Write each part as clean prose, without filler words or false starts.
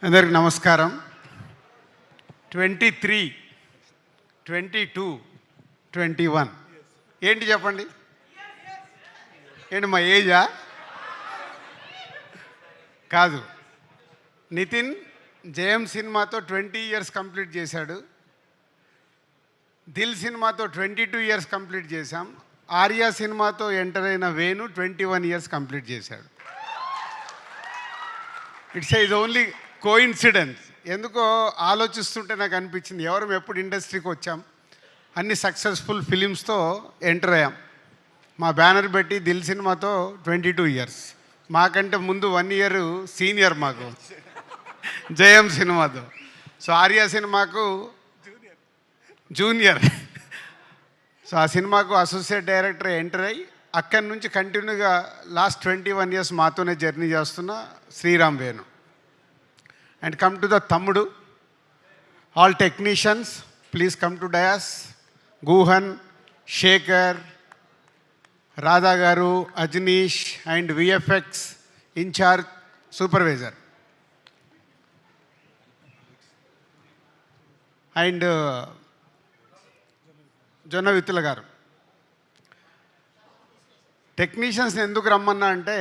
అందరికి నమస్కారం. 23, 22, 21 ఏంటి చెప్పండి? ఏంటి మా ఏజా? కాదు. నితిన్ జయం సినిమాతో 20 ఇయర్స్ కంప్లీట్ చేశాడు. దిల్ సినిమాతో 22 ఇయర్స్ కంప్లీట్ చేశాం. ఆర్యా సినిమాతో ఎంటర్ అయిన వేణు 21 ఇయర్స్ కంప్లీట్ చేశాడు. It's is only coincidence. ఎందుకో ఆలోచిస్తుంటే నాకు అనిపించింది, ఎవరం ఎప్పుడు ఇండస్ట్రీకి వచ్చాం, అన్ని సక్సెస్ఫుల్ ఫిలిమ్స్తో ఎంటర్ అయ్యాం. మా బ్యానర్ పెట్టి దిల్ సినిమాతో 22 ఇయర్స్, మాకంటే ముందు 1 ఇయర్ సీనియర్ మాకు జయం సినిమాతో. సో ఆర్యా సినిమాకు జూనియర్. సో ఆ సినిమాకు అసోసియేట్ డైరెక్టర్ ఎంటర్ అయ్యి అక్కడి నుంచి కంటిన్యూగా లాస్ట్ 21 ఇయర్స్ మాతోనే జర్నీ చేస్తున్న Sriram Venu. And come to the Tammudu. All technicians, please come to dais. Guhan, Shekhar, Radha Garu, Ajnish, and VFX in charge supervisor. And Jonna Vitula Garu. టెక్నీషియన్స్ని ఎందుకు రమ్మన్నా అంటే,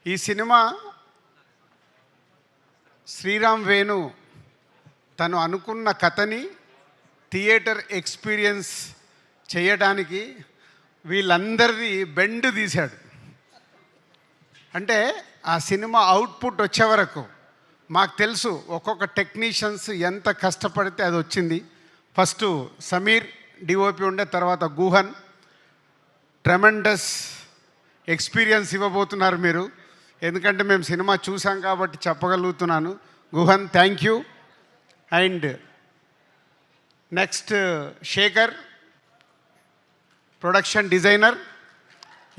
ఈ సినిమా శ్రీరామ్ వేణు తను అనుకున్న కథని థియేటర్ ఎక్స్పీరియన్స్ చేయడానికి వీళ్ళందరిది బెండ్ తీశాడు. అంటే ఆ సినిమా అవుట్పుట్ వచ్చే వరకు మాకు తెలుసు ఒక్కొక్క టెక్నీషియన్స్ ఎంత కష్టపడితే అది వచ్చింది. ఫస్ట్ సమీర్ డిఓపి ఉండే, తర్వాత గుహన్. ట్రెమెండస్ ఎక్స్పీరియన్స్ ఇవ్వబోతున్నారు మీరు, ఎందుకంటే మేము సినిమా చూసాం కాబట్టి చెప్పగలుగుతున్నాను. Guhan, thank you. And next Shekhar, production designer.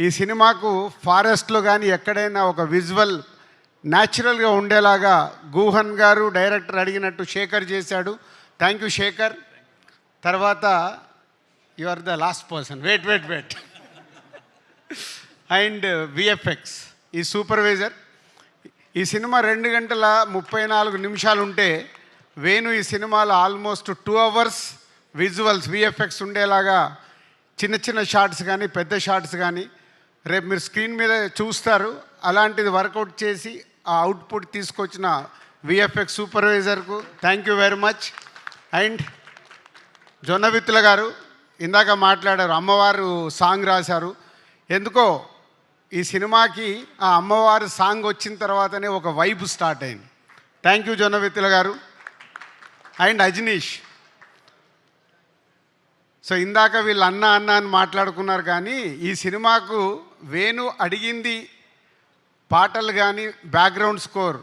ఈ సినిమాకు ఫారెస్ట్లో కానీ ఎక్కడైనా ఒక విజువల్ న్యాచురల్గా ఉండేలాగా గుహన్ గారు డైరెక్టర్ అడిగినట్టు శేఖర్ చేశాడు. Thank you Shekhar. తర్వాత you are the last person, wait. And VFX ఈ సూపర్వైజర్. ఈ సినిమా 2 గంటల 34 నిమిషాలు ఉంటే వేణు ఈ సినిమాలో ఆల్మోస్ట్ 2 అవర్స్ విజువల్స్ విఎఫ్ఎక్స్ ఉండేలాగా చిన్న చిన్న షార్ట్స్ కానీ పెద్ద షార్ట్స్ కానీ రేపు మీరు స్క్రీన్ మీద చూస్తారు. అలాంటిది వర్కౌట్ చేసి ఆ అవుట్పుట్ తీసుకొచ్చిన విఎఫ్ఎక్స్ సూపర్వైజర్కు thank you very much. And Jonnavittula garu ఇందాక మాట్లాడారు, అమ్మవారు సాంగ్ రాశారు. ఎందుకో ఈ సినిమాకి ఆ అమ్మవారు సాంగ్ వచ్చిన తర్వాతనే ఒక వైబ్ స్టార్ట్ అయింది. థ్యాంక్ యూ జొన్నవిత్తుల గారు. అండ్ అజనీష్. సో ఇందాక వీళ్ళు అన్న అని మాట్లాడుకున్నారు, కానీ ఈ సినిమాకు వేణు అడిగింది పాటలు కానీ బ్యాక్గ్రౌండ్ స్కోర్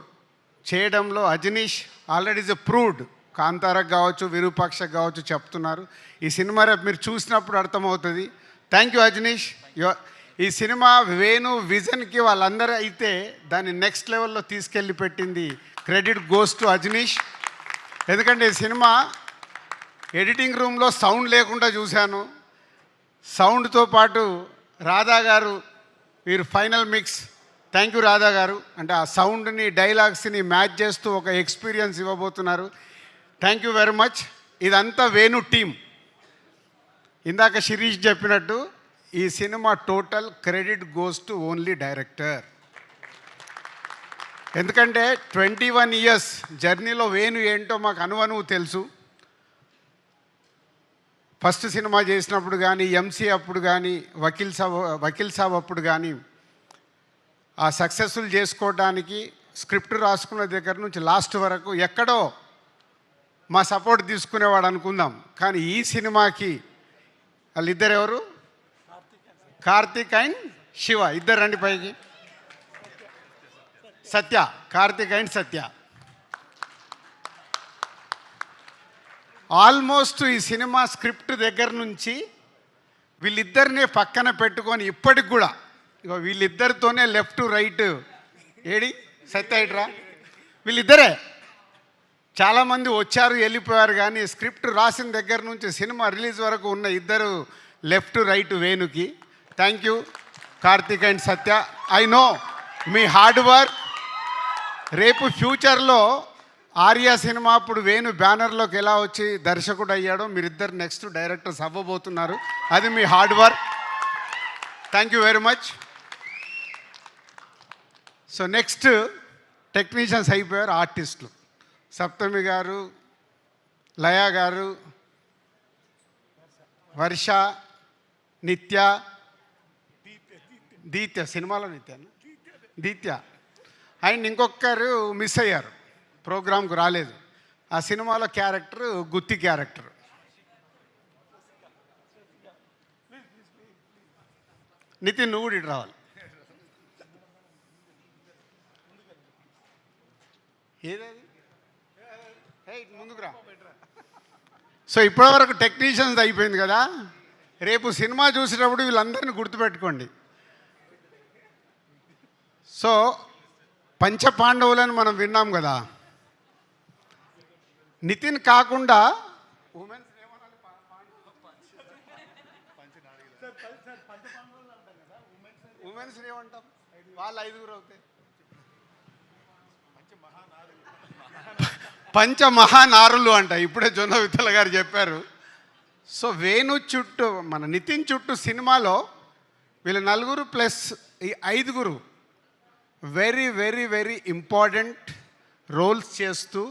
చేయడంలో అజనీష్ ఆల్రెడీ ఇస్ ప్రూవ్డ్. కాంతారకు కావచ్చు, విరూపాక్షకు కావచ్చు చెప్తున్నారు. ఈ సినిమా రేపు మీరు చూసినప్పుడు అర్థమవుతుంది. Thank you Ajaneesh. ఈ సినిమా వేణు విజన్కి వాళ్ళందరూ అయితే దాన్ని నెక్స్ట్ లెవెల్లో తీసుకెళ్ళి పెట్టింది. Credit goes to Ajaneesh. ఎందుకంటే ఈ సినిమా ఎడిటింగ్ రూమ్లో సౌండ్ లేకుండా చూశాను. సౌండ్తో పాటు రాధా గారు వీరు final mix. Thank you Radha గారు. అంటే ఆ సౌండ్ని డైలాగ్స్ని మ్యాచ్ చేస్తూ ఒక ఎక్స్పీరియన్స్ ఇవ్వబోతున్నారు. Thank you very much. ఇదంతా వేణు టీం. ఇందాక శిరీష్ చెప్పినట్టు ఈ cinema total credit goes to only director. ఎందుకంటే 21 ఇయర్స్ జర్నీలో వేణు ఏంటో మాకు అనువనువు తెలుసు. ఫస్ట్ సినిమా చేసినప్పుడు కానీ, ఎంసీ అప్పుడు కానీ, వకీల్ సాబ్ అప్పుడు కానీ ఆ సక్సెస్ఫుల్ చేసుకోవడానికి స్క్రిప్ట్ రాసుకున్న దగ్గర నుంచి లాస్ట్ వరకు ఎక్కడో మా సపోర్ట్ తీసుకునేవాడు అనుకుందాం. కానీ ఈ సినిమాకి వాళ్ళిద్దరు ఎవరు? కార్తిక్ అండ్ శివ. ఇద్దరు రండి పైకి. సత్య, కార్తిక్ అండ్ సత్య. ఆల్మోస్ట్ ఈ సినిమా స్క్రిప్ట్ దగ్గర నుంచి వీళ్ళిద్దరిని పక్కన పెట్టుకొని ఇప్పటికి కూడా ఇగో వీళ్ళిద్దరితోనే లెఫ్ట్ రైట్ ఏడి సత్య ఇట్రా వీళ్ళిద్దరే. చాలామంది వచ్చారు వెళ్ళిపోయారు, కానీ స్క్రిప్ట్ రాసిన దగ్గర నుంచి సినిమా రిలీజ్ వరకు ఉన్న ఇద్దరు లెఫ్ట్ రైట్ వేణుకి. Thank you Karthik and Satya. I know మీ హార్డ్ వర్క్ రేపు ఫ్యూచర్లో ఆర్య సినిమా అప్పుడు వేణు బ్యానర్లోకి ఎలా వచ్చి దర్శకుడు అయ్యాడో మీరిద్దరు నెక్స్ట్ డైరెక్టర్స్ అవ్వబోతున్నారు. అది మీ hard work. Thank you very much. So next technicians అయిపోయారు, ఆర్టిస్టులు. సప్తమి గారు, లయ గారు, వర్ష, నిత్య, దీత్య, సినిమాలో దీత్య అండ్ ఇంకొకరు మిస్ అయ్యారు, ప్రోగ్రాంకు రాలేదు. ఆ సినిమాలో క్యారెక్టర్ గుత్తి క్యారెక్టర్. నితిన్ నువ్వు కూడా ఇటు రావాలి. ఏదది ముందుకు రా. సో ఇప్పటివరకు టెక్నీషియన్స్ అయిపోయింది కదా. రేపు సినిమా చూసేటప్పుడు వీళ్ళందరినీ గుర్తుపెట్టుకోండి. సో పంచపాండవులని మనం విన్నాం కదా. నితిన్ కాకుండా ఉమెన్స్ ఏమంటాం, వాళ్ళు 5గురు అవుతాయి. పంచమహానారులు అంట. ఇప్పుడే జొన్న విత్తల గారు చెప్పారు. సో వేణు చుట్టూ, మన నితిన్ చుట్టూ సినిమాలో వీళ్ళు 4 ప్లస్ ఈ 5గురు very very very important roles చేస్తూ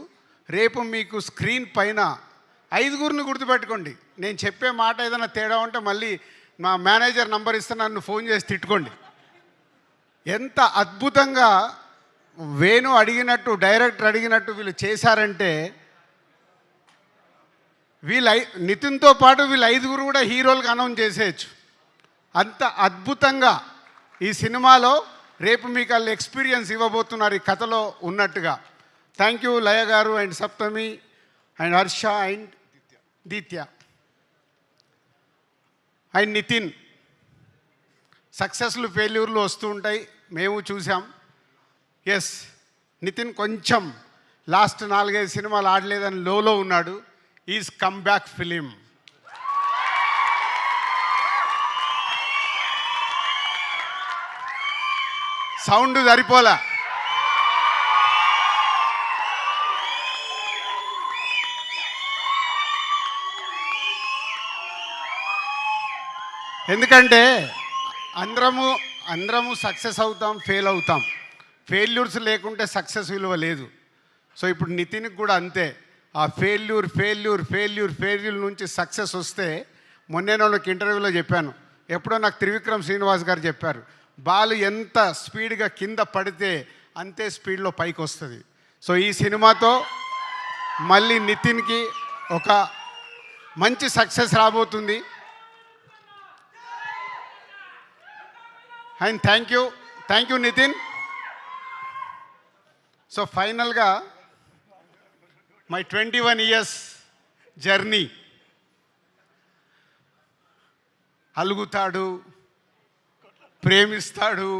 రేపు మీకు స్క్రీన్ పైన 5గురిని గుర్తుపెట్టుకోండి. నేను చెప్పే మాట ఏదైనా తేడా ఉంటే మళ్ళీ మా మేనేజర్ నంబర్ ఇస్తే నన్ను ఫోన్ చేసి తిట్టుకోండి. ఎంత అద్భుతంగా వేణు అడిగినట్టు, డైరెక్టర్ అడిగినట్టు వీళ్ళు చేశారంటే, నితిన్తో పాటు వీళ్ళు 5గురు కూడా హీరోలుగా అనౌన్స్ చేసేయచ్చు. అంత అద్భుతంగా ఈ సినిమాలో రేపు మీకు వాళ్ళు ఎక్స్పీరియన్స్ ఇవ్వబోతున్నారు ఈ కథలో ఉన్నట్టుగా. Thank you Laya garu and Saptami and Harsha and Deethya and Nithin. సక్సెస్లు ఫెయిల్యూర్లు వస్తూ ఉంటాయి, మేము చూసాం. ఎస్, నితిన్ కొంచెం లాస్ట్ 4-5 సినిమాలు ఆడలేదని లోలో ఉన్నాడు. Is come back film. Sound సరిపోలా. ఎందుకంటే అందరము సక్సెస్ అవుతాం, ఫెయిల్ అవుతాం. ఫెయిల్యూర్స్ లేకుంటే సక్సెస్ విలువ లేదు. సో ఇప్పుడు నితిన్కి కూడా అంతే. ఆ ఫెయిల్యూర్ నుంచి సక్సెస్ వస్తే, మొన్నే వాళ్ళకి ఇంటర్వ్యూలో చెప్పాను, ఎప్పుడో నాకు త్రివిక్రమ్ శ్రీనివాస్ గారు చెప్పారు, బాల్ ఎంత స్పీడ్గా కింద పడితే అంతే స్పీడ్లో పైకి వస్తుంది. సో ఈ సినిమాతో మళ్ళీ నితిన్కి ఒక మంచి సక్సెస్ రాబోతుంది. And thank you Nitin. So ఫైనల్గా మై 21 years జర్నీ. అలుగుతాడు, ప్రేమిస్తాడు,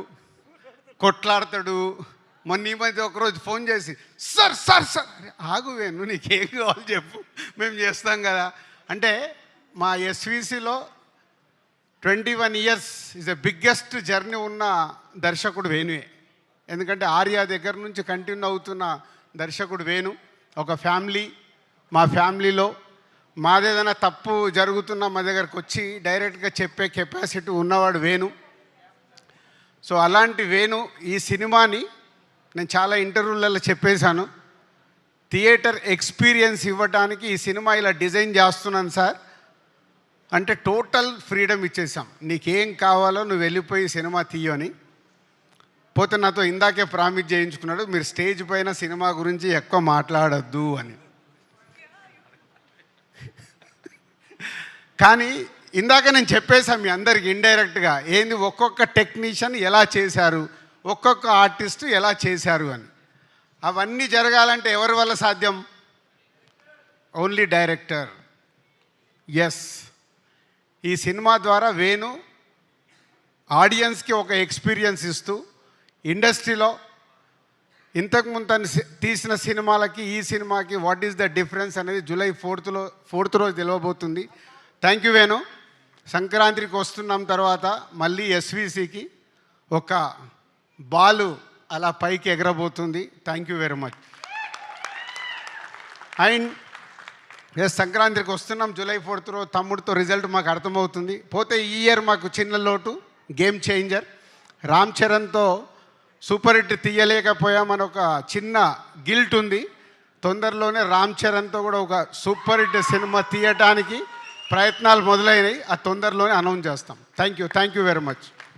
కొట్లాడతాడు. మొన్న ఈ మధ్య ఒకరోజు ఫోన్ చేసి, సార్ ఆగువేను, నీకేం కావాలి చెప్పు, మేము చేస్తాం కదా అంటే. మా ఎస్విసిలో 21 years is the biggest journey ఉన్న దర్శకుడు వేణువే. ఎందుకంటే ఆర్య దగ్గర నుంచి కంటిన్యూ అవుతున్న దర్శకుడు వేణు. ఒక ఫ్యామిలీ, మా ఫ్యామిలీలో మాదేదైనా తప్పు జరుగుతున్నా మా దగ్గరకు వచ్చి డైరెక్ట్గా చెప్పే కెపాసిటీ ఉన్నవాడు వేణు. సో అలాంటి వేణు ఈ సినిమాని నేను చాలా ఇంటర్వ్యూలలో చెప్పేశాను, థియేటర్ ఎక్స్పీరియన్స్ ఇవ్వడానికి ఈ సినిమా ఇలా డిజైన్ చేస్తున్నాను సార్ అంటే టోటల్ ఫ్రీడమ్ ఇచ్చేసాం. నీకేం కావాలో నువ్వు వెళ్ళిపోయి సినిమా తీయని. పోతే నాతో ఇందాకే ప్రామిస్ చేయించుకున్నాడు, మీరు స్టేజ్ పైన సినిమా గురించి ఎక్కువ మాట్లాడొద్దు అని. కానీ ఇందాక నేను చెప్పేశాను మీ అందరికి ఇండైరెక్ట్గా, ఏంది ఒక్కొక్క టెక్నీషియన్ ఎలా చేశారు, ఒక్కొక్క ఆర్టిస్టు ఎలా చేశారు అని. అవన్నీ జరగాలంటే ఎవరి వల్ల సాధ్యం? Only director. ఎస్, ఈ సినిమా ద్వారా వేణు ఆడియన్స్కి ఒక ఎక్స్పీరియన్స్ ఇస్తూ ఇండస్ట్రీలో ఇంతకుముందు తను తీసిన సినిమాలకి ఈ సినిమాకి వాట్ ఈస్ ద డిఫరెన్స్ అనేది జూలై 4th రోజు తెలియబోతుంది. Thank you Venu. సంక్రాంతికి వస్తున్నాం తర్వాత మళ్ళీ ఎస్విసికి ఒక బాలు అలా పైకి ఎగరబోతుంది. Thank you very much. And సంక్రాంతికి వస్తున్నాం, జూలై 4th రోజు తమ్ముడితో రిజల్ట్ మాకు అర్థమవుతుంది. పోతే ఈ ఇయర్ మాకు చిన్న లోటు, గేమ్ చేంజర్ రామ్ చరణ్తో సూపర్ హిట్ తీయలేకపోయామని ఒక చిన్న గిల్ట్ ఉంది. తొందరలోనే రామ్ చరణ్తో కూడా ఒక సూపర్ హిట్ సినిమా తీయటానికి ప్రయత్నాలు మొదలైనవి. ఆ తొందరలోనే అనౌన్స్ చేస్తాం. Thank you very much.